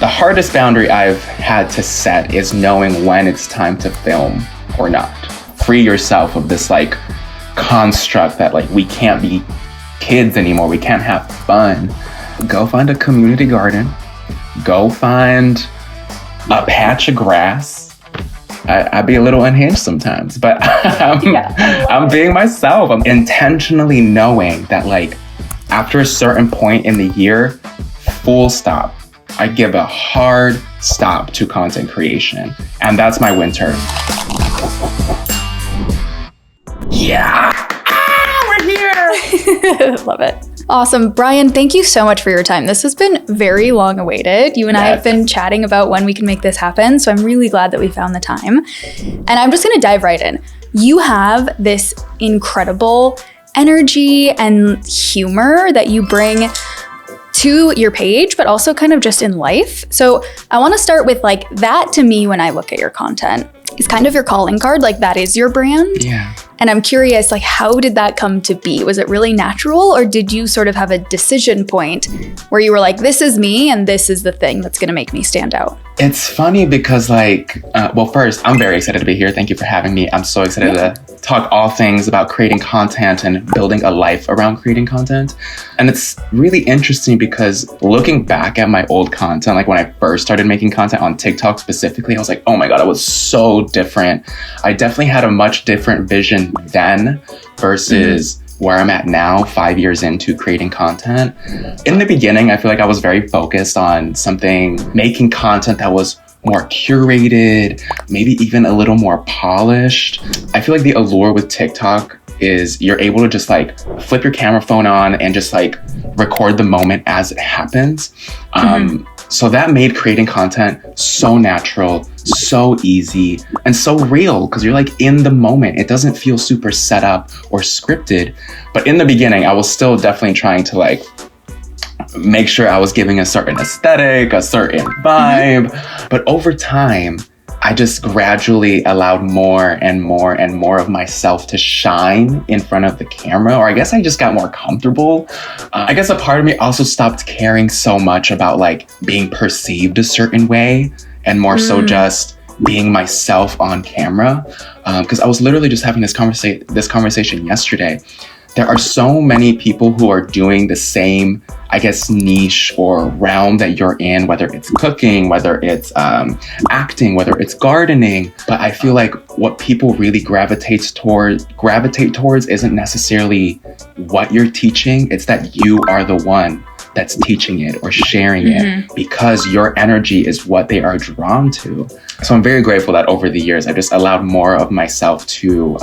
The hardest boundary I've had to set is knowing when it's time to film or not. Free yourself of this like construct that like we can't be kids anymore, we can't have fun. Go find a community garden, go find a patch of grass. I'd be a little unhinged sometimes, but I'm being myself. I'm intentionally knowing that like after a certain point in the year, full stop, I give a hard stop to content creation. And that's my winter. Yeah, we're here. Love it. Awesome. Brian, thank you so much for your time. This has been very long awaited. You and I have been chatting about when we can make this happen. So I'm really glad that we found the time. And I'm just going to dive right in. You have this incredible energy and humor that you bring to your page, but also kind of just in life. So I want to start with like that. To me, when I look at your content, is kind of your calling card. Like that is your brand. Yeah. And I'm curious, like, how did that come to be? Was it really natural, or did you sort of have a decision point where you were like, this is me and this is the thing that's going to make me stand out? It's funny because like, well, first, I'm very excited to be here. Thank you for having me. I'm so excited to talk all things about creating content and building a life around creating content. And it's really interesting because looking back at my old content, like when I first started making content on TikTok specifically, I was like, oh my God, it was so different. I definitely had a much different vision then versus where I'm at now, 5 years into creating content. In the beginning, I feel like I was very focused on making content that was more curated, maybe even a little more polished. I feel like the allure with TikTok is you're able to just like flip your camera phone on and just like record the moment as it happens. So that made creating content so natural, so easy, and so real because you're like in the moment. It doesn't feel super set up or scripted. But in the beginning, I was still definitely trying to like make sure I was giving a certain aesthetic, a certain vibe. But over time, I just gradually allowed more and more and more of myself to shine in front of the camera, or I guess I just got more comfortable. I guess a part of me also stopped caring so much about like being perceived a certain way and more so just being myself on camera. Because I was literally just having this conversation yesterday. There are so many people who are doing the same, I guess, niche or realm that you're in, whether it's cooking, whether it's acting, whether it's gardening. But I feel like what people really gravitate towards isn't necessarily what you're teaching. It's that you are the one that's teaching it or sharing it because your energy is what they are drawn to. So I'm very grateful that over the years, I've just allowed more of myself to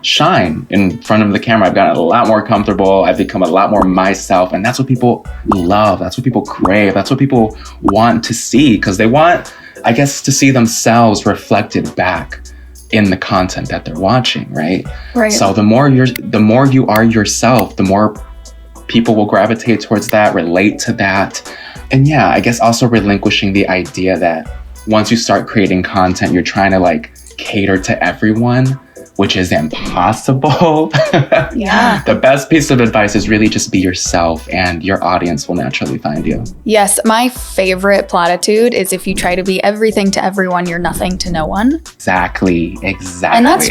shine in front of the camera. I've gotten a lot more comfortable. I've become a lot more myself. And that's what people love. That's what people crave. That's what people want to see because they want, I guess, to see themselves reflected back in the content that they're watching, right? Right. So the more you are yourself, the more people will gravitate towards that, relate to that. And yeah, I guess also relinquishing the idea that once you start creating content, you're trying to like cater to everyone, which is impossible. Yeah. The best piece of advice is really just be yourself and your audience will naturally find you. Yes. My favorite platitude is if you try to be everything to everyone, you're nothing to no one. Exactly. And that's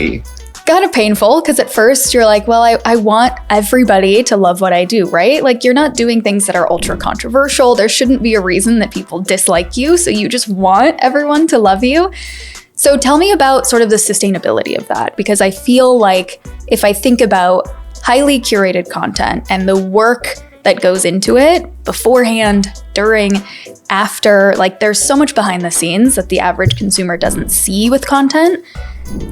kind of painful because at first you're like, well, I want everybody to love what I do, right? Like you're not doing things that are ultra controversial. There shouldn't be a reason that people dislike you. So you just want everyone to love you. So tell me about sort of the sustainability of that, because I feel like if I think about highly curated content and the work that goes into it beforehand, during, after, like there's so much behind the scenes that the average consumer doesn't see with content.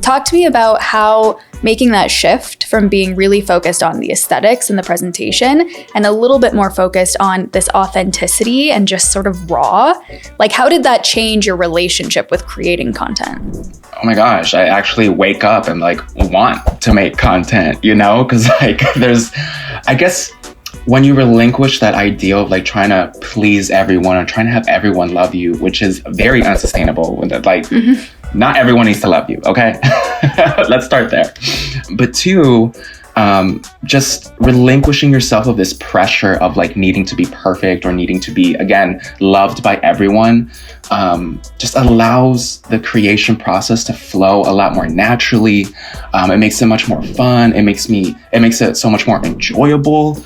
Talk to me about how making that shift from being really focused on the aesthetics and the presentation and a little bit more focused on this authenticity and just sort of raw. Like, how did that change your relationship with creating content? Oh my gosh, I actually wake up and like want to make content, you know? Because like I guess when you relinquish that idea of like trying to please everyone or trying to have everyone love you, which is very unsustainable, when like not everyone needs to love you, okay? Let's start there. But two, just relinquishing yourself of this pressure of like needing to be perfect or needing to be, again, loved by everyone, just allows the creation process to flow a lot more naturally. It makes it much more fun. It makes it so much more enjoyable.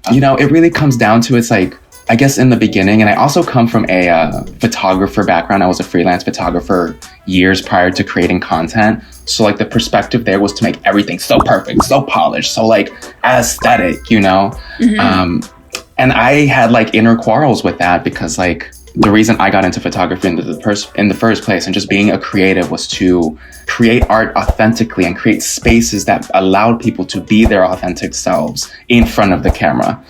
It really comes down to, it's like, I guess in the beginning, and I also come from a photographer background. I was a freelance photographer years prior to creating content. So like the perspective there was to make everything so perfect, so polished, so like aesthetic, Mm-hmm. And I had like inner quarrels with that, because like the reason I got into photography in the first place and just being a creative was to create art authentically and create spaces that allowed people to be their authentic selves in front of the camera.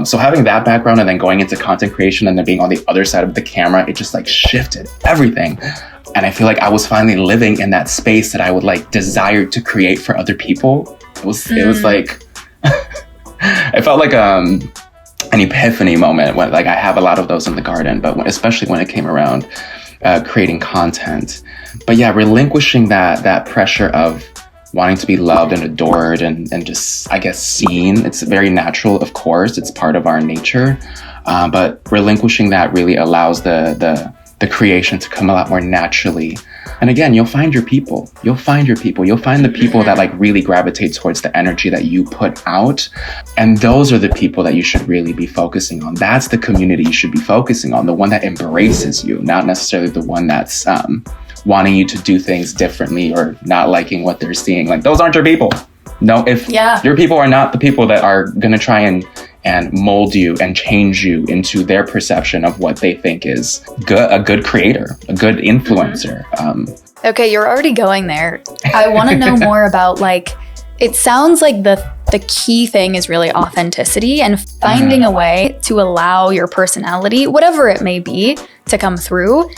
So having that background and then going into content creation and then being on the other side of the camera, it just like shifted everything. And I feel like I was finally living in that space that I would like desire to create for other people. It was like, it felt like an epiphany moment when like I have a lot of those in the garden, but especially when it came around creating content. But yeah, relinquishing that pressure of wanting to be loved and adored and just, I guess, seen. It's very natural, of course. It's part of our nature. But relinquishing that really allows the creation to come a lot more naturally. And again, you'll find your people. You'll find the people that like really gravitate towards the energy that you put out. And those are the people that you should really be focusing on. That's the community you should be focusing on, the one that embraces you, not necessarily the one that's wanting you to do things differently or not liking what they're seeing. Like, those aren't your people. No, if your people are not the people that are going to try and mold you and change you into their perception of what they think is a good creator, a good influencer. Okay, you're already going there. I want to know more about, like, it sounds like the key thing is really authenticity and finding a way to allow your personality, whatever it may be, to come through.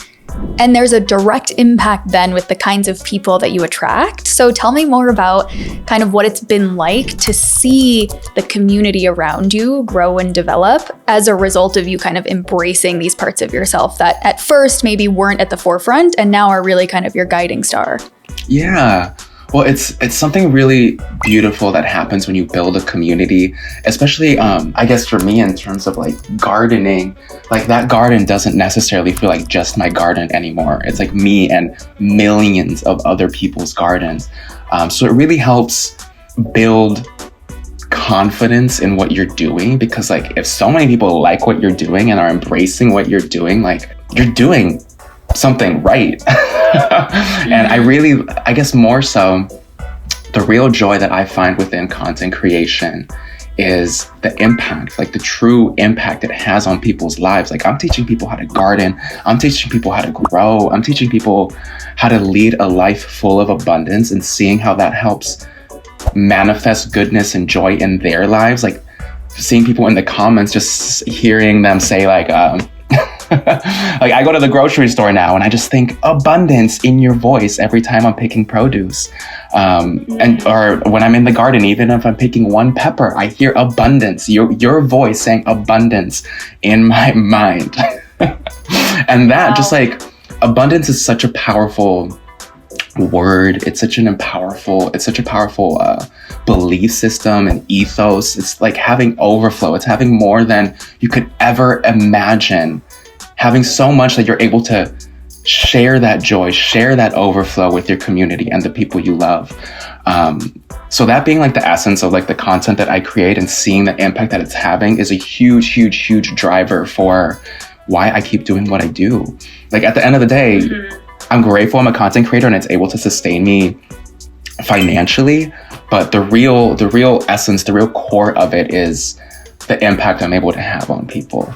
And there's a direct impact then with the kinds of people that you attract. So tell me more about kind of what it's been like to see the community around you grow and develop as a result of you kind of embracing these parts of yourself that at first maybe weren't at the forefront and now are really kind of your guiding star. Yeah. Well, it's something really beautiful that happens when you build a community, especially, I guess for me, in terms of like gardening. Like, that garden doesn't necessarily feel like just my garden anymore. It's like me and millions of other people's gardens. So it really helps build confidence in what you're doing, because like if so many people like what you're doing and are embracing what you're doing, like you're doing something right. And I guess more so, the real joy that I find within content creation is the impact, like the true impact it has on people's lives. Like, I'm teaching people how to garden. I'm teaching people how to grow. I'm teaching people how to lead a life full of abundance, and seeing how that helps manifest goodness and joy in their lives. Like, seeing people in the comments, just hearing them say like, like, I go to the grocery store now and I just think abundance in your voice every time I'm picking produce. Or when I'm in the garden, even if I'm picking one pepper, I hear abundance, your voice saying abundance in my mind. And that just like, abundance is such a powerful word. It's such a powerful belief system and ethos. It's like having overflow. It's having more than you could ever imagine. Having so much that you're able to share that joy, share that overflow with your community and the people you love. So that being like the essence of like the content that I create and seeing the impact that it's having is a huge, huge, huge driver for why I keep doing what I do. Like, at the end of the day, I'm grateful I'm a content creator and it's able to sustain me financially. But the real essence, the real core of it is the impact I'm able to have on people.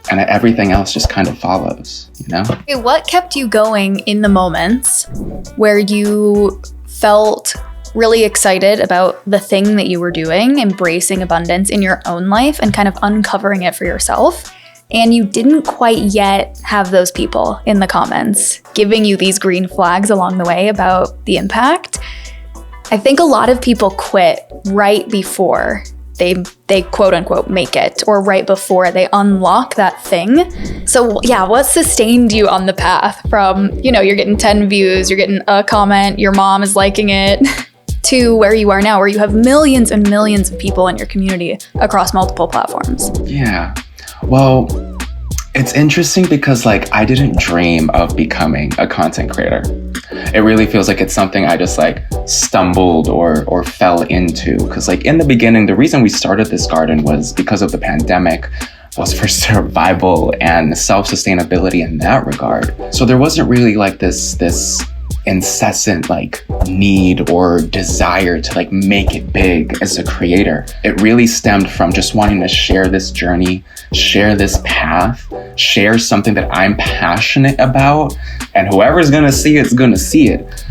And everything else just kind of follows, you know? Okay, what kept you going in the moments where you felt really excited about the thing that you were doing, embracing abundance in your own life and kind of uncovering it for yourself, and you didn't quite yet have those people in the comments giving you these green flags along the way about the impact? I think a lot of people quit right before they quote unquote make it, or right before they unlock that thing. So yeah, what sustained you on the path from, you're getting 10 views, you're getting a comment, your mom is liking it, to where you are now, where you have millions and millions of people in your community across multiple platforms? Yeah. Well, it's interesting because like I didn't dream of becoming a content creator. It really feels like it's something I just like stumbled or fell into. Because like in the beginning, the reason we started this garden was because of the pandemic, was for survival and self-sustainability in that regard. So there wasn't really like this incessant like need or desire to like make it big as a creator. It really stemmed from just wanting to share this journey, share this path, share something that I'm passionate about, and whoever's gonna see it's gonna see it.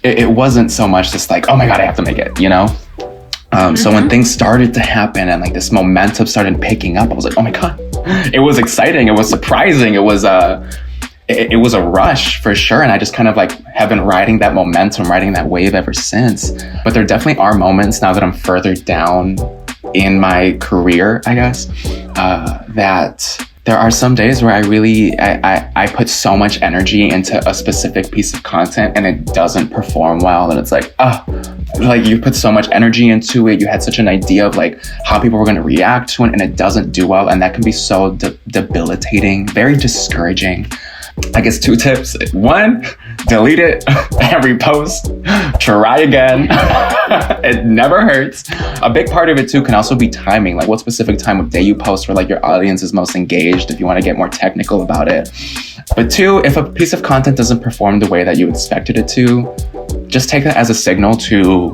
It wasn't so much just like, oh my God, I have to make it, you know? So when things started to happen and like this momentum started picking up, I was like, oh my God, it was exciting. It was surprising. It was a rush for sure. And I just kind of like have been riding that momentum, riding that wave ever since. But there definitely are moments now that I'm further down in my career, I guess, that there are some days where I put so much energy into a specific piece of content and it doesn't perform well. And it's like, like you put so much energy into it. You had such an idea of like how people were going to react to it and it doesn't do well. And that can be so debilitating, very discouraging. I guess 2 tips. 1, delete it and repost. Try again. It never hurts. A big part of it too can also be timing, like what specific time of day you post where like your audience is most engaged, if you want to get more technical about it. But 2, if a piece of content doesn't perform the way that you expected it to, just take that as a signal to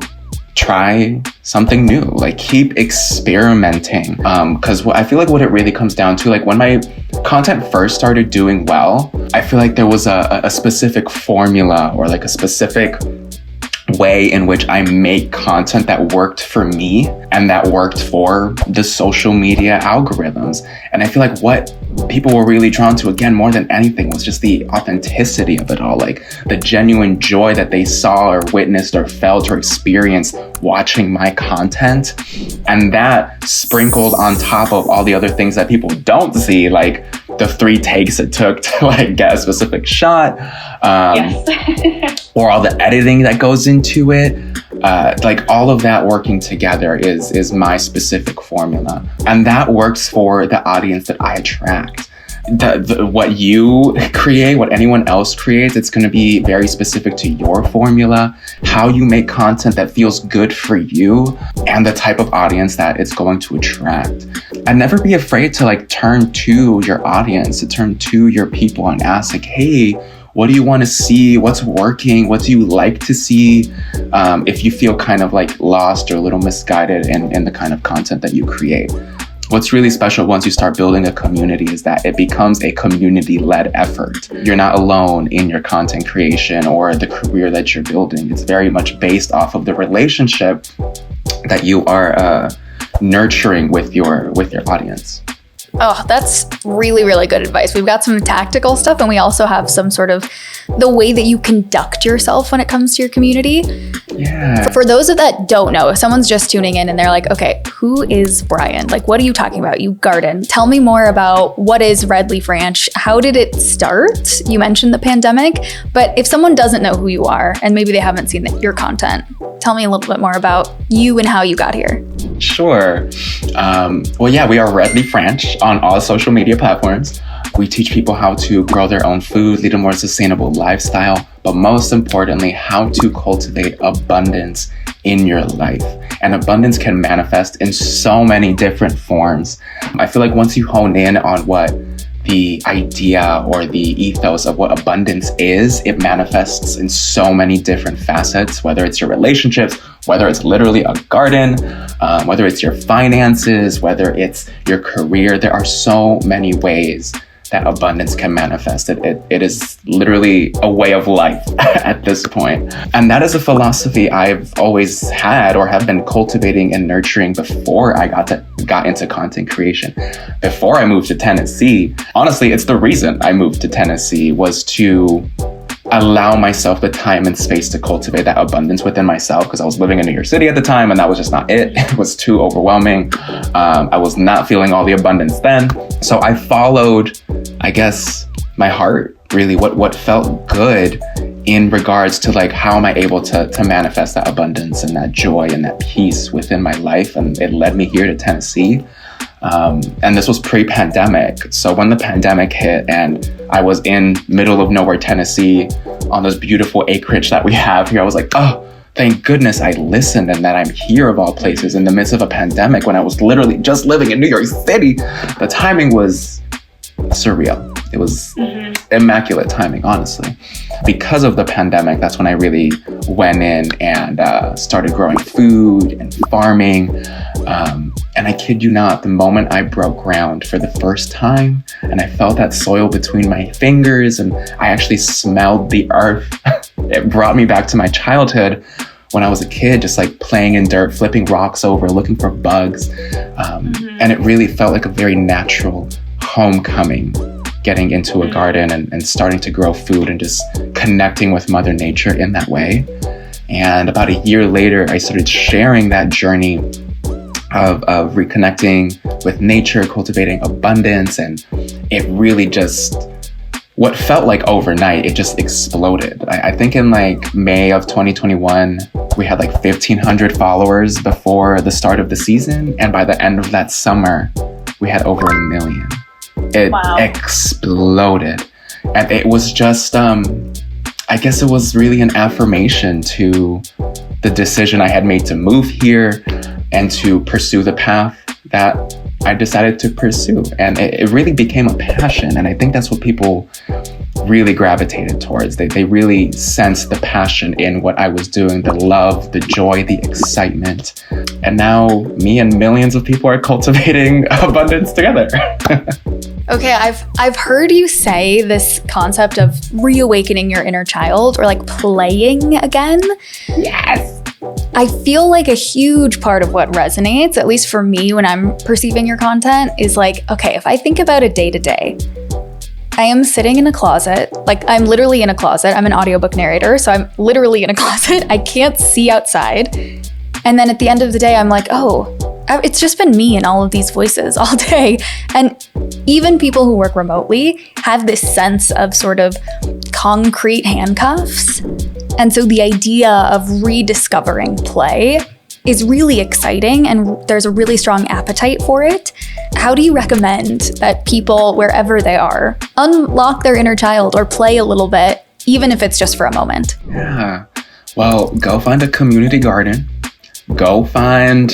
try something new, like keep experimenting. Because I feel like what it really comes down to, like when my content first started doing well, I feel like there was a specific formula or like a specific way in which I make content that worked for me and that worked for the social media algorithms. And I feel like what people were really drawn to, again, more than anything, was just the authenticity of it all, like the genuine joy that they saw or witnessed or felt or experienced watching my content. And that sprinkled on top of all the other things that people don't see, like the 3 takes it took to like get a specific shot, or all the editing that goes into it. Like all of that working together is my specific formula. And that works for the audience that I attract. What you create, what anyone else creates, it's going to be very specific to your formula, how you make content that feels good for you, and the type of audience that it's going to attract. And never be afraid to like turn to your audience, to turn to your people and ask like, hey, what do you want to see? What's working? What do you like to see? If you feel kind of like lost or a little misguided in the kind of content that you create. What's really special once you start building a community is that it becomes a community-led effort. You're not alone in your content creation or the career that you're building. It's very much based off of the relationship that you are nurturing with your audience. Oh, that's really, really good advice. We've got some tactical stuff, and we also have some sort of the way that you conduct yourself when it comes to your community. Yeah. For those that don't know, if someone's just tuning in and they're like, okay, who is Brian? Like, what are you talking about? You garden. Tell me more about what is Red Leaf Ranch? How did it start? You mentioned the pandemic, but if someone doesn't know who you are and maybe they haven't seen your content, tell me a little bit more about you and how you got here. Sure. Well, yeah, we are Red Leaf Ranch on all social media platforms. We teach people how to grow their own food, lead a more sustainable lifestyle, but most importantly, how to cultivate abundance in your life. And abundance can manifest in so many different forms. I feel like once you hone in on what the idea or the ethos of what abundance is, it manifests in so many different facets, whether it's your relationships, whether it's literally a garden, whether it's your finances, whether it's your career. There are so many ways that abundance can manifest. It is literally a way of life at this point. And that is a philosophy I've always had or have been cultivating and nurturing before I got into content creation. Before I moved to Tennessee, honestly, it's the reason I moved to Tennessee was to allow myself the time and space to cultivate that abundance within myself, because I was living in New York City at the time and that was just not it. It was too overwhelming. I was not feeling all the abundance then. So I followed, I guess, my heart, really, what felt good in regards to like, how am I able to manifest that abundance and that joy and that peace within my life? And it led me here to Tennessee. And this was pre-pandemic. So when the pandemic hit and I was in middle of nowhere, Tennessee, on this beautiful acreage that we have here, I was like, oh, thank goodness I listened and that I'm here of all places in the midst of a pandemic when I was literally just living in New York City. The timing was surreal. It was immaculate timing, honestly. Because of the pandemic, that's when I really went in and started growing food and farming. And I kid you not, the moment I broke ground for the first time and I felt that soil between my fingers and I actually smelled the earth, it brought me back to my childhood when I was a kid, just like playing in dirt, flipping rocks over, looking for bugs. And it really felt like a very natural homecoming, getting into a garden and starting to grow food and just connecting with Mother Nature in that way. And about a year later, I started sharing that journey of reconnecting with nature, cultivating abundance. And it really just, what felt like overnight, it just exploded. I think in like May of 2021, we had like 1,500 followers before the start of the season. And by the end of that summer, we had over 1 million. It exploded. And it was just, I guess it was really an affirmation to the decision I had made to move here and to pursue the path that I decided to pursue. And it really became a passion. And I think that's what people really gravitated towards. They really sensed the passion in what I was doing, the love, the joy, the excitement. And now me and millions of people are cultivating abundance together. Okay, I've heard you say this concept of reawakening your inner child or like playing again. Yes. I feel like a huge part of what resonates, at least for me when I'm perceiving your content, is like, okay, if I think about a day-to-day, I am sitting in a closet, like I'm literally in a closet. I'm an audiobook narrator, so I'm literally in a closet. I can't see outside. And then at the end of the day, I'm like, oh, it's just been me and all of these voices all day. And even people who work remotely have this sense of sort of concrete handcuffs. And so the idea of rediscovering play is really exciting and there's a really strong appetite for it. How do you recommend that people, wherever they are, unlock their inner child or play a little bit, even if it's just for a moment? Yeah. Well, go find a community garden. Go find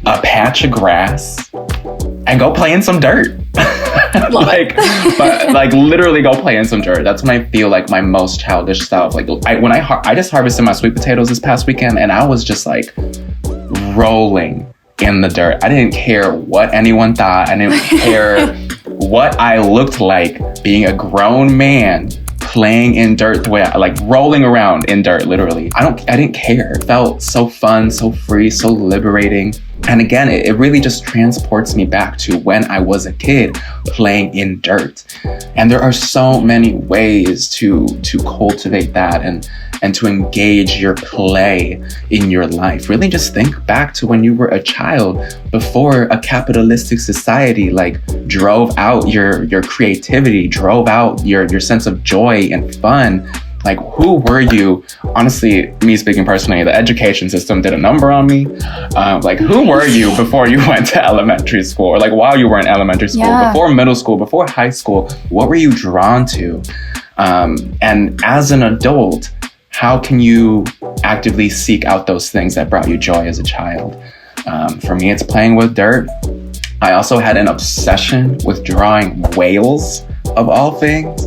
a patch of grass and go play in some dirt. But literally go play in some dirt. That's when I feel like my most childish self. Like I just harvested my sweet potatoes this past weekend and I was just like rolling in the dirt. I didn't care what anyone thought. I didn't care what I looked like being a grown man playing in dirt the way I like rolling around in dirt, literally. I didn't care. It felt so fun, so free, so liberating. And again, it really just transports me back to when I was a kid playing in dirt. And there are so many ways to cultivate that and to engage your play in your life. Really just think back to when you were a child before a capitalistic society like drove out your creativity, drove out your sense of joy and fun. Like, who were you? Honestly, me speaking personally, the education system did a number on me. Like, who were you before you went to elementary school? Or like while you were in elementary school, before middle school, before high school? What were you drawn to? And as an adult, how can you actively seek out those things that brought you joy as a child? For me, it's playing with dirt. I also had an obsession with drawing whales, of all things.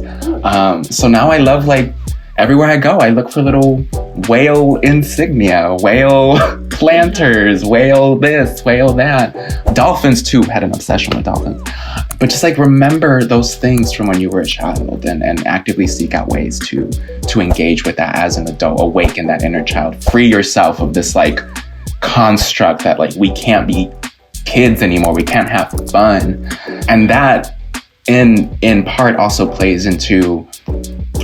So now I love, like, everywhere I go, I look for little whale insignia, whale planters, whale this, whale that. Dolphins too, had an obsession with dolphins. But just like remember those things from when you were a child and actively seek out ways to engage with that as an adult, awaken that inner child, free yourself of this like construct that like we can't be kids anymore, we can't have fun. And that in part also plays into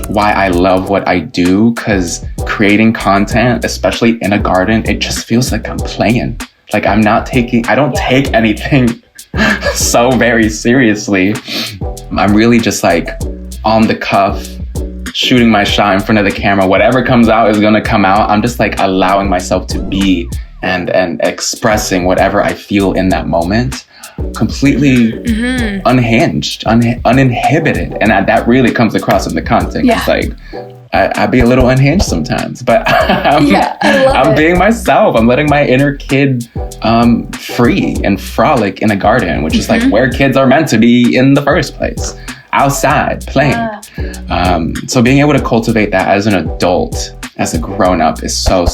why I love what I do, because creating content, especially in a garden, it just feels like I'm playing. Like I don't take anything so very seriously. I'm really just like on the cuff, shooting my shot in front of the camera. Whatever comes out is going to come out. I'm just like allowing myself to be and expressing whatever I feel in that moment. Completely unhinged, uninhibited. And that really comes across in the content. Yeah. It's like, I'd be a little unhinged sometimes, but I'm being myself. I'm letting my inner kid free and frolic in a garden, which is like where kids are meant to be in the first place, outside playing. So being able to cultivate that as an adult, as a grown-up, is so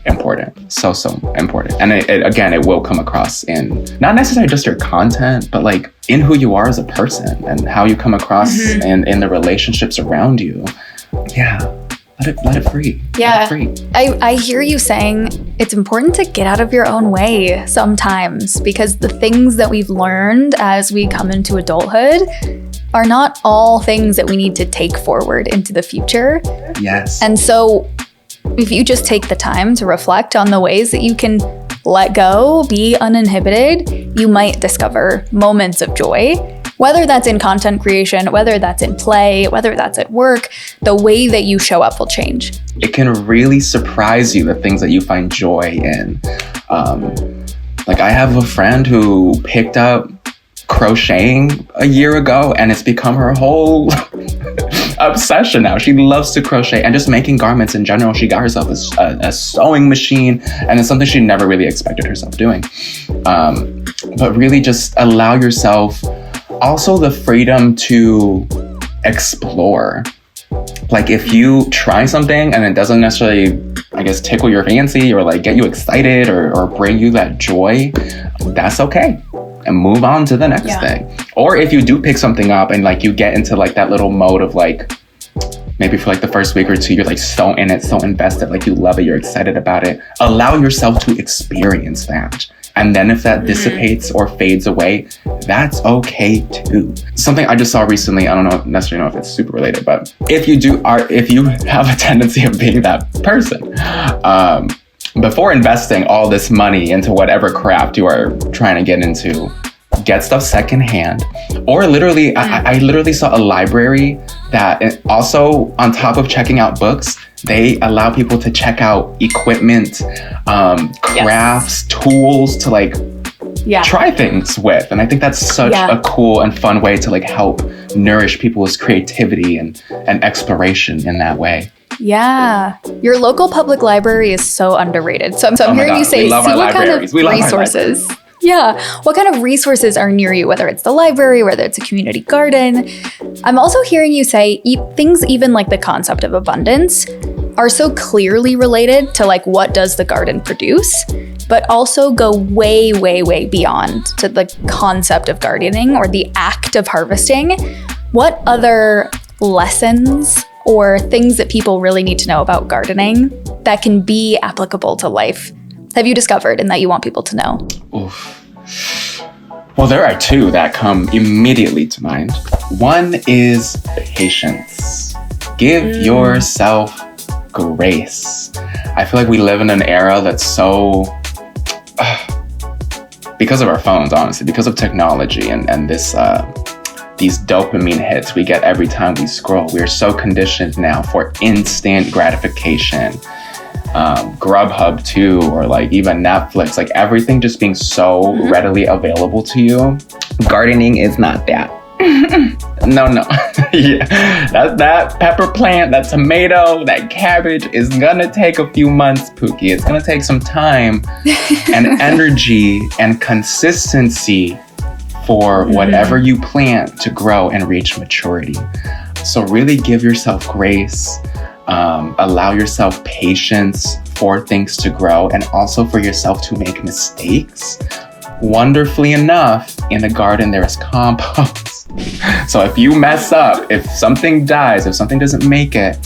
important. So important. And it will come across in not necessarily just your content, but like in who you are as a person and how you come across in the relationships around you. Yeah. Let it free. Yeah. Let it free. I hear you saying it's important to get out of your own way sometimes, because the things that we've learned as we come into adulthood are not all things that we need to take forward into the future. Yes. And so if you just take the time to reflect on the ways that you can let go, be uninhibited, you might discover moments of joy, whether that's in content creation, whether that's in play, whether that's at work. The way that you show up will change. It can really surprise you, the things that you find joy in. Like I have a friend who picked up crocheting a year ago, and it's become her whole obsession now. She loves to crochet and just making garments in general. She got herself a sewing machine, and it's something she never really expected herself doing. But really just allow yourself also the freedom to explore. Like if you try something and it doesn't necessarily, I guess, tickle your fancy or like get you excited or bring you that joy, that's okay. And move on to the next thing. Or if you do pick something up and like you get into like that little mode of like, maybe for like the first week or two, you're like so in it, so invested, like you love it, you're excited about it. Allow yourself to experience that. And then if that dissipates or fades away, that's okay too. Something I just saw recently, I don't necessarily know if it's super related, but if you have a tendency of being that person, before investing all this money into whatever craft you are trying to get into, get stuff secondhand. Or literally, I literally saw a library that also, on top of checking out books, they allow people to check out equipment, crafts, tools to like try things with. And I think that's such a cool and fun way to like help nourish people's creativity and exploration in that way. Yeah. Your local public library is so underrated. So I'm hearing you say, see what kind of resources. Yeah. What kind of resources are near you, whether it's the library, whether it's a community garden. I'm also hearing you say things even like the concept of abundance are so clearly related to like what does the garden produce, but also go way, way, way beyond to the concept of gardening or the act of harvesting. What other lessons or things that people really need to know about gardening that can be applicable to life have you discovered and that you want people to know? Oof. Well, there are two that come immediately to mind. One is patience. Give yourself grace. I feel like we live in an era that's so... because of our phones, honestly, because of technology and this... these dopamine hits we get every time we scroll. We are so conditioned now for instant gratification. Grubhub too, or like even Netflix, like everything just being so readily available to you. Gardening is not that. No. That pepper plant, that tomato, that cabbage is gonna take a few months, Pookie. It's gonna take some time and energy and consistency for whatever you plant to grow and reach maturity. So really give yourself grace, allow yourself patience for things to grow and also for yourself to make mistakes. Wonderfully enough, in the garden, there is compost. So if you mess up, if something dies, if something doesn't make it,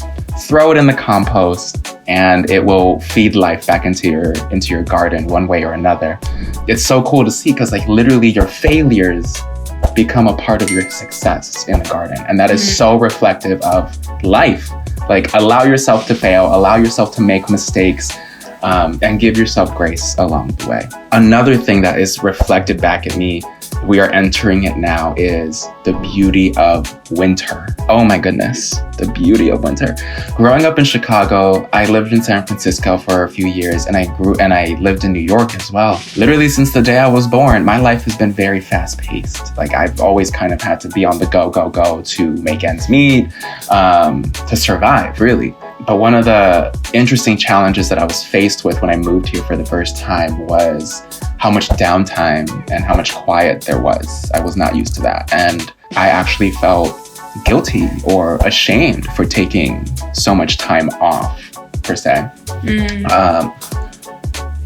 throw it in the compost and it will feed life back into your garden one way or another. It's so cool to see because like literally your failures become a part of your success in the garden. And that is so reflective of life. Like allow yourself to fail, allow yourself to make mistakes, and give yourself grace along the way. Another thing that is reflected back at me we are entering it now is the beauty of winter. Oh my goodness, the beauty of winter. Growing up in Chicago, I lived in San Francisco for a few years, and I lived in New York as well. Literally since the day I was born, my life has been very fast-paced. Like, I've always kind of had to be on the go to make ends meet, to survive, really. But one of the interesting challenges that I was faced with when I moved here for the first time was how much downtime and how much quiet there was. I was not used to that. And I actually felt guilty or ashamed for taking so much time off, per se.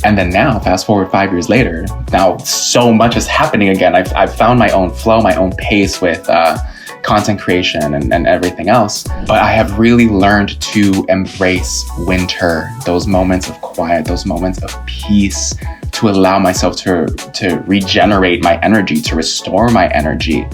And then now, fast forward 5 years later, now so much is happening again. I've found my own flow, my own pace with content creation and everything else. But I have really learned to embrace winter, those moments of quiet, those moments of peace, to allow myself to regenerate my energy, to restore my energy,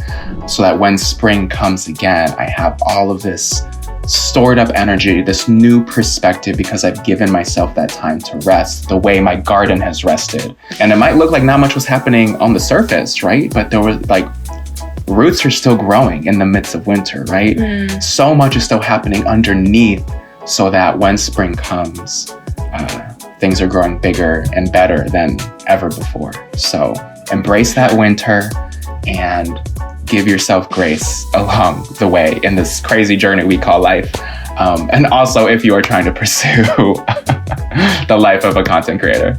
so that when spring comes again, I have all of this stored up energy, this new perspective, because I've given myself that time to rest the way my garden has rested. And it might look like not much was happening on the surface, right? But there was like, roots are still growing in the midst of winter, right? So much is still happening underneath, so that when spring comes, things are growing bigger and better than ever before. So embrace that winter and give yourself grace along the way in this crazy journey we call life. And also, if you are trying to pursue the life of a content creator.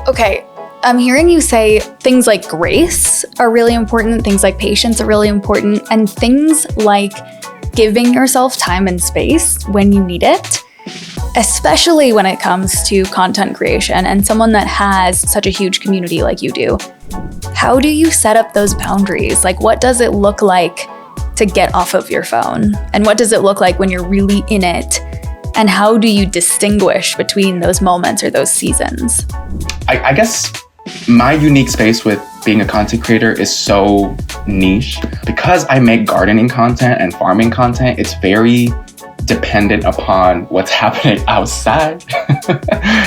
Okay. I'm hearing you say things like grace are really important, things like patience are really important, and things like giving yourself time and space when you need it, especially when it comes to content creation and someone that has such a huge community like you do. How do you set up those boundaries? Like, what does it look like to get off of your phone? And what does it look like when you're really in it? And how do you distinguish between those moments or those seasons? I guess my unique space with being a content creator is so niche. Because I make gardening content and farming content, it's very dependent upon what's happening outside.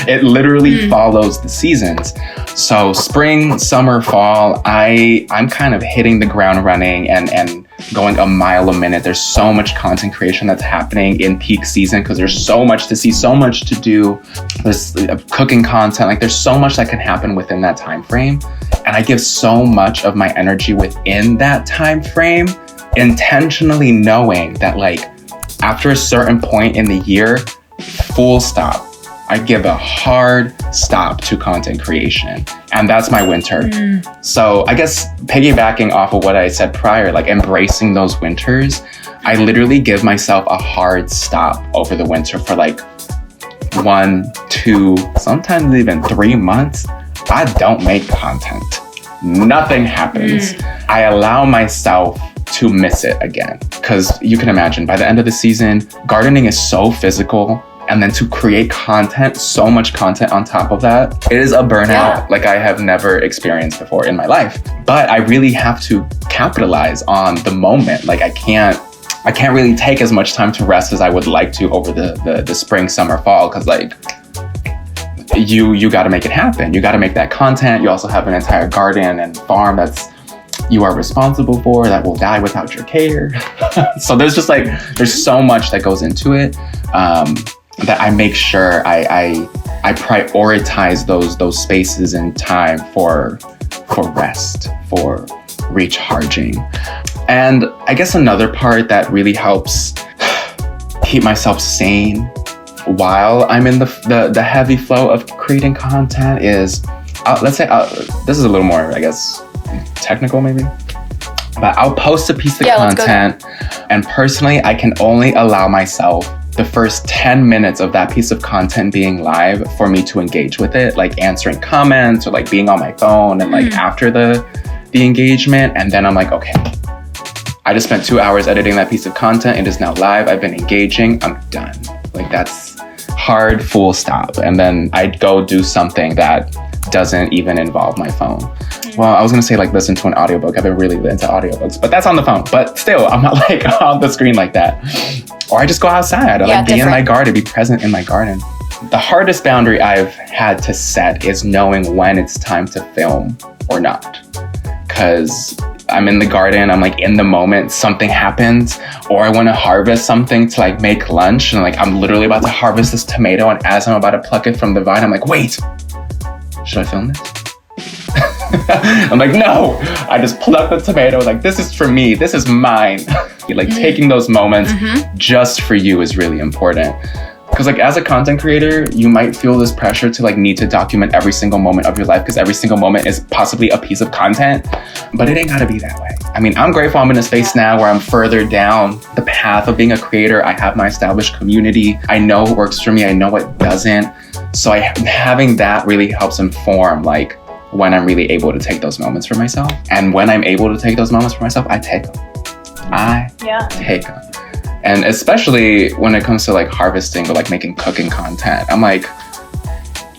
It literally follows the seasons. So spring, summer, fall, I'm kind of hitting the ground running and going a mile a minute. There's so much content creation that's happening in peak season because there's so much to see, so much to do. There's cooking content, like there's so much that can happen within that time frame. And I give so much of my energy within that time frame, intentionally knowing that, like, after a certain point in the year, full stop, I give a hard stop to content creation. And that's my winter. So I guess piggybacking off of what I said prior, like embracing those winters, I literally give myself a hard stop over the winter for like 1, 2, sometimes even 3 months. I don't make content. Nothing happens. I allow myself to miss it again. Because you can imagine, by the end of the season, gardening is so physical. And then to create content, so much content on top of that, it is a burnout like I have never experienced before in my life. But I really have to capitalize on the moment. Like I can't really take as much time to rest as I would like to over the spring, summer, fall. Because like, you got to make it happen. You got to make that content. You also have an entire garden and farm that's you are responsible for that will die without your care. So there's so much that goes into it, that I make sure I prioritize those spaces and time for rest, for recharging. And I guess another part that really helps keep myself sane while I'm in the heavy flow of creating content is, let's say, this is a little more, I guess, technical maybe, but I'll post a piece of content, and personally I can only allow myself the first 10 minutes of that piece of content being live for me to engage with it, like answering comments or like being on my phone, and like after the engagement, and then I'm like, okay, I just spent 2 hours editing that piece of content. It is now live. I've been engaging. I'm done. Like that's hard, full stop. And then I'd go do something that doesn't even involve my phone. Well, I was gonna say like listen to an audiobook. I've been really into audiobooks, but that's on the phone. But still, I'm not like on the screen like that. Or I just go outside. I like be in my garden, be present in my garden. The hardest boundary I've had to set is knowing when it's time to film or not. because I'm in the garden, I'm like in the moment, something happens, or I want to harvest something to like make lunch, and like I'm literally about to harvest this tomato, and as I'm about to pluck it from the vine, I'm like, wait, should I film this? I'm like, no, I just plucked the tomato, like this is for me, this is mine. Like taking those moments just for you is really important. Because like as a content creator, you might feel this pressure to like need to document every single moment of your life because every single moment is possibly a piece of content, but it ain't gotta be that way. I mean, I'm grateful I'm in a space now where I'm further down the path of being a creator. I have my established community. I know what works for me. I know what doesn't. So having that really helps inform like when I'm really able to take those moments for myself. And when I'm able to take those moments for myself, I take them. Take them. And especially when it comes to like harvesting or like making cooking content, I'm like,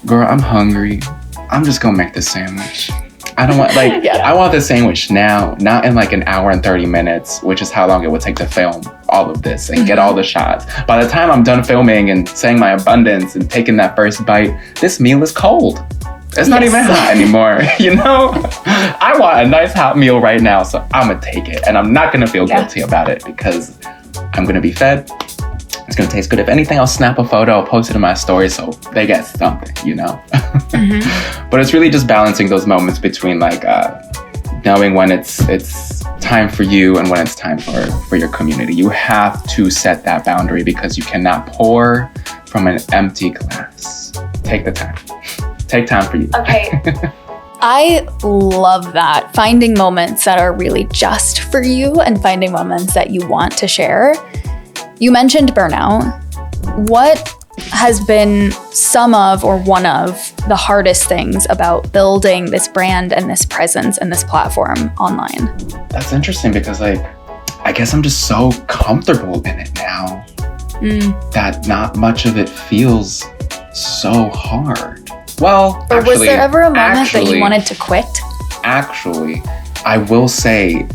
girl, I'm hungry. I'm just gonna make this sandwich. I don't want like, I want this sandwich now, not in like an hour and 30 minutes, which is how long it would take to film all of this and get all the shots. By the time I'm done filming and saying my abundance and taking that first bite, this meal is cold. It's not even hot anymore, you know? I want a nice hot meal right now, so I'm gonna take it. And I'm not gonna feel guilty about it because I'm gonna be fed. It's gonna taste good. If anything, I'll snap a photo, I'll post it in my story so they get something, you know? But it's really just balancing those moments between like knowing when it's time for you and when it's time for your community. You have to set that boundary because you cannot pour from an empty glass. Take the time. Take time for you. Okay. I love that. Finding moments that are really just for you and finding moments that you want to share. You mentioned burnout. What has been some of or one of the hardest things about building this brand and this presence and this platform online? That's interesting because like, I guess I'm just so comfortable in it now that not much of it feels so hard. Well, or was there ever a moment that you wanted to quit? Actually, I will say,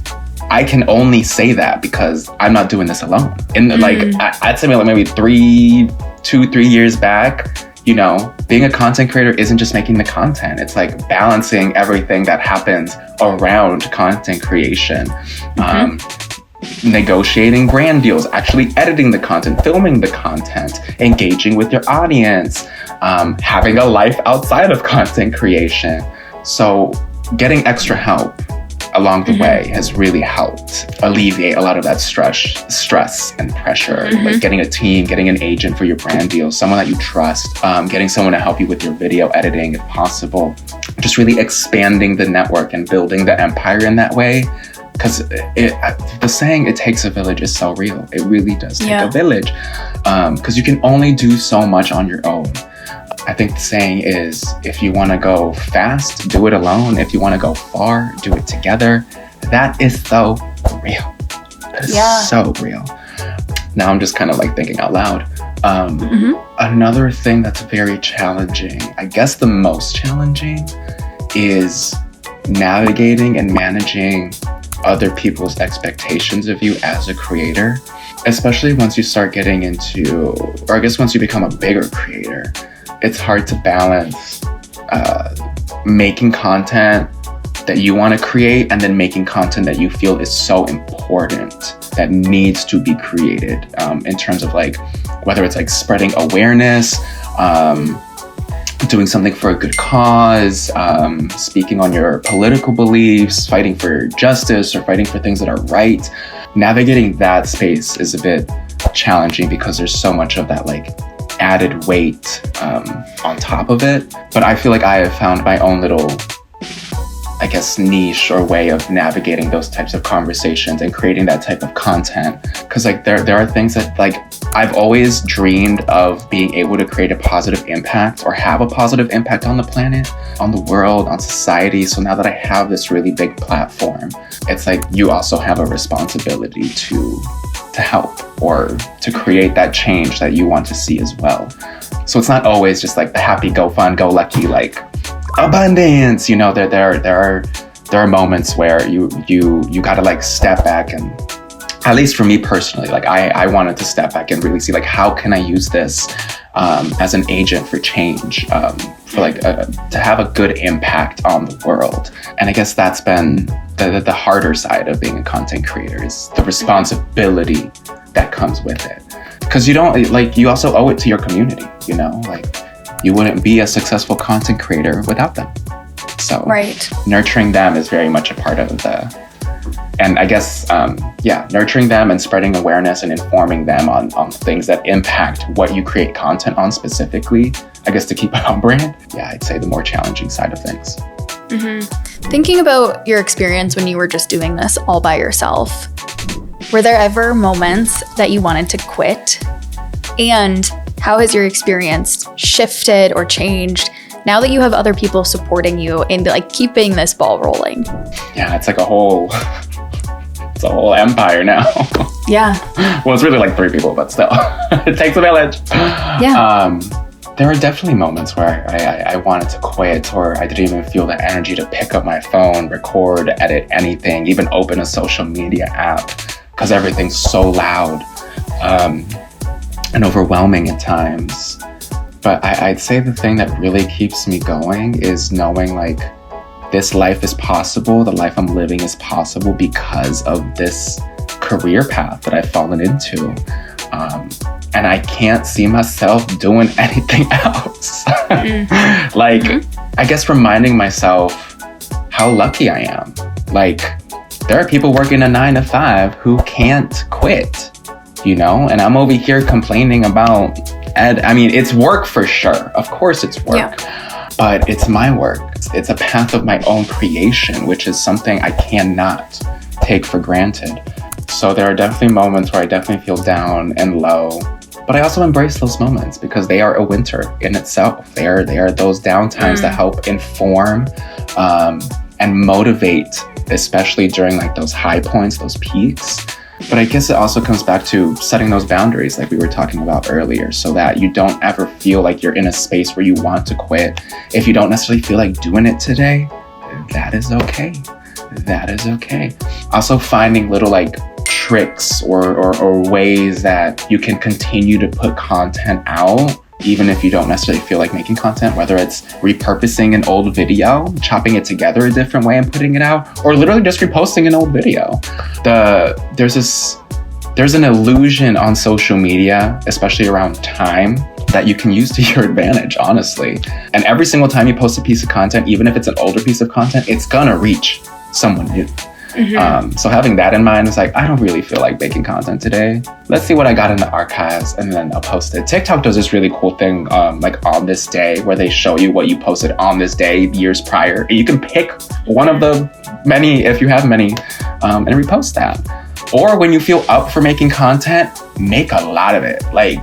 I can only say that because I'm not doing this alone. And like, I'd say like maybe 2-3 years back, you know, being a content creator isn't just making the content. It's like balancing everything that happens around content creation. Negotiating brand deals, actually editing the content, filming the content, engaging with your audience, having a life outside of content creation. So getting extra help along the way has really helped alleviate a lot of that stress and pressure. Like getting a team, getting an agent for your brand deals, someone that you trust, getting someone to help you with your video editing if possible. Just really expanding the network and building the empire in that way. Because the saying, it takes a village is so real. It really does take a village. Because you can only do so much on your own. I think the saying is, if you want to go fast, do it alone. If you want to go far, do it together. That is so real. That is so real. Now I'm just kind of like thinking out loud. Another thing that's very challenging, I guess the most challenging, is navigating and managing other people's expectations of you as a creator, especially once you start getting into, or I guess once you become a bigger creator. It's hard to balance making content that you want to create and then making content that you feel is so important that needs to be created, in terms of like, whether it's like spreading awareness, doing something for a good cause, speaking on your political beliefs, fighting for justice or fighting for things that are right. Navigating that space is a bit challenging because there's so much of that like added weight on top of it. But I feel like I have found my own little, I guess, niche or way of navigating those types of conversations and creating that type of content. Because like there are things that like I've always dreamed of being able to create a positive impact or have a positive impact on the planet, on the world, on society. So now that I have this really big platform, it's like you also have a responsibility to help or to create that change that you want to see as well. So it's not always just like the happy, go fun, go lucky, like abundance. You know, there are moments where you gotta like step back, and at least for me personally, like I wanted to step back and really see like, how can I use this as an agent for change for like to have a good impact on the world. And I guess that's been the harder side of being a content creator, is the responsibility that comes with it. Because you don't, like, you also owe it to your community, you know, like you wouldn't be a successful content creator without them. So nurturing them is very much a part of and I guess, nurturing them and spreading awareness and informing them on things that impact what you create content on specifically, I guess, to keep it on brand. Yeah, I'd say the more challenging side of things. Thinking about your experience when you were just doing this all by yourself, were there ever moments that you wanted to quit? And how has your experience shifted or changed now that you have other people supporting you in like keeping this ball rolling? Yeah, it's like a whole empire now. Yeah. Well, it's really like 3 people, but still, it takes a village. Yeah. There were definitely moments where I wanted to quit, or I didn't even feel the energy to pick up my phone, record, edit anything, even open a social media app, because everything's so loud and overwhelming at times. But I'd say the thing that really keeps me going is knowing like this life is possible, the life I'm living is possible because of this career path that I've fallen into. And I can't see myself doing anything else. I guess reminding myself how lucky I am. Like, there are people working a 9 to 5 who can't quit, you know? And I'm over here complaining about it's work for sure. Of course it's work, but it's my work. It's a path of my own creation, which is something I cannot take for granted. So there are definitely moments where I definitely feel down and low, but I also embrace those moments because they are a winter in itself. They are those downtimes that help inform and motivate, especially during like those high points, those peaks. But I guess it also comes back to setting those boundaries like we were talking about earlier, so that you don't ever feel like you're in a space where you want to quit. If you don't necessarily feel like doing it today, that is okay. That is okay. Also finding little like tricks or ways that you can continue to put content out, even if you don't necessarily feel like making content, whether it's repurposing an old video, chopping it together a different way and putting it out, or literally just reposting an old video. There's an illusion on social media, especially around time, that you can use to your advantage, honestly. And every single time you post a piece of content, even if it's an older piece of content, it's gonna reach someone new. So having that in mind is like, I don't really feel like making content today. Let's see what I got in the archives and then I'll post it. TikTok does this really cool thing, like on this day, where they show you what you posted on this day years prior. And you can pick one of the many, if you have many, and repost that. Or when you feel up for making content, make a lot of it. Like,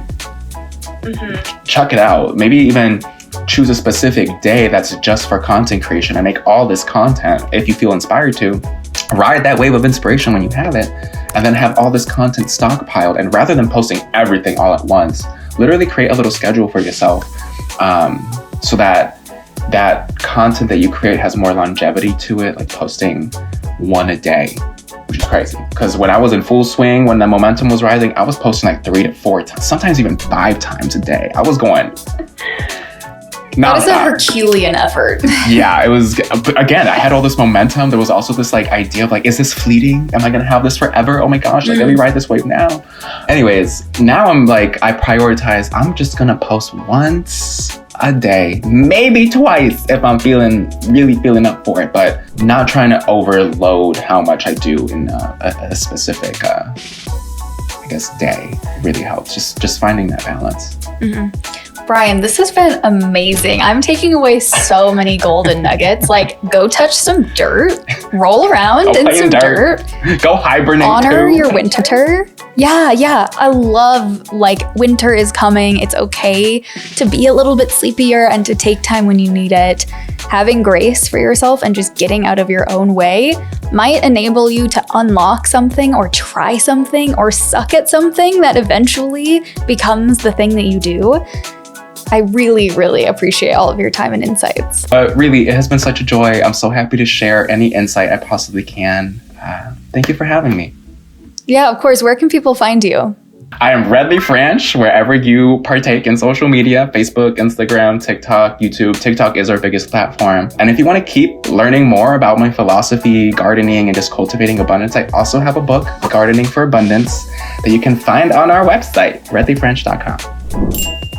chuck it out. Maybe even choose a specific day that's just for content creation and make all this content if you feel inspired to. Ride that wave of inspiration when you have it, and then have all this content stockpiled. And rather than posting everything all at once, literally create a little schedule for yourself, so that that content that you create has more longevity to it, like posting 1 a day, which is crazy. Because when I was in full swing, when the momentum was rising, I was posting like 3 to 4 times, sometimes even 5 times a day. I was going... That is a Herculean effort. Yeah, it was, again, I had all this momentum. There was also this like idea of like, is this fleeting? Am I going to have this forever? Oh my gosh, like let me ride this wave now. Anyways, now I'm like, I prioritize, I'm just going to post once a day, maybe twice if I'm really feeling up for it, but not trying to overload how much I do in a specific, I guess, day really helps. Just finding that balance. Brian, this has been amazing. I'm taking away so many golden nuggets. Like, go touch some dirt, roll around in some dirt. Go hibernate. Honor your winter. Yeah. I love, like, winter is coming. It's okay to be a little bit sleepier and to take time when you need it. Having grace for yourself and just getting out of your own way might enable you to unlock something or try something or suck at something that eventually becomes the thing that you do. I really, really appreciate all of your time and insights. Really, it has been such a joy. I'm so happy to share any insight I possibly can. Thank you for having me. Yeah, of course. Where can people find you? I am Redley Franch, wherever you partake in social media, Facebook, Instagram, TikTok, YouTube. TikTok is our biggest platform. And if you want to keep learning more about my philosophy, gardening, and just cultivating abundance, I also have a book, Gardening for Abundance, that you can find on our website, redleyfranch.com.